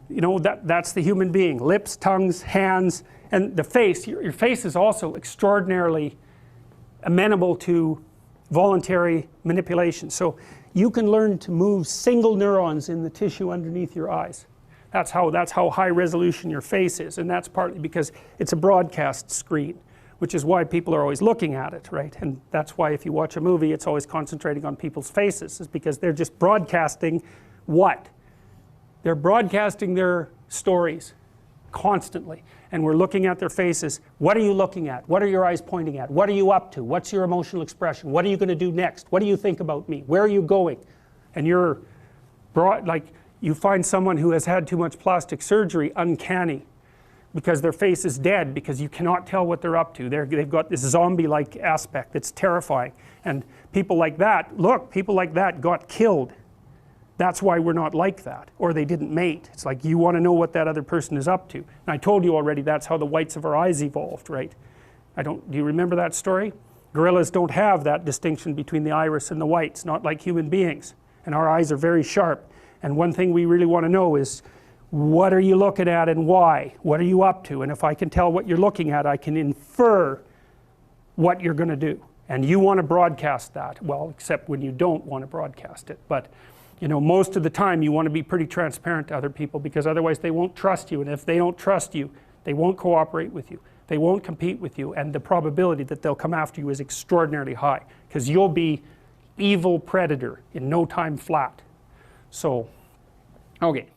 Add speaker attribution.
Speaker 1: You know, that's the human being. Lips, tongues, hands, and the face. Your face is also extraordinarily amenable to voluntary manipulation. So you can learn to move single neurons in the tissue underneath your eyes. That's how high resolution your face is, and that's partly because it's a broadcast screen, which is why people are always looking at it, right? And that's why if you watch a movie, it's always concentrating on people's faces, is because they're just broadcasting what? They're broadcasting their stories constantly, and we're looking at their faces. What are you looking at? What are your eyes pointing at? What are you up to? What's your emotional expression? What are you going to do next? What do you think about me? Where are you going? And you're like, you find someone who has had too much plastic surgery uncanny because their face is dead, because you cannot tell what they're up to. They've got this zombie-like aspect that's terrifying. And people like that, look, people like that got killed. That's why we're not like that, or they didn't mate. It's like you want to know what that other person is up to. And I told you already that's how the whites of our eyes evolved, right? Do you remember that story? Gorillas don't have that distinction between the iris and the whites, not like human beings. And our eyes are very sharp. And one thing we really want to know is, what are you looking at and why? What are you up to? And if I can tell what you're looking at, I can infer what you're going to do. And you want to broadcast that. Well, except when you don't want to broadcast it. But you know, most of the time you want to be pretty transparent to other people, because otherwise they won't trust you, and if they don't trust you, they won't cooperate with you, they won't compete with you, and the probability that they'll come after you is extraordinarily high, because you'll be evil predator in no time flat. So, okay.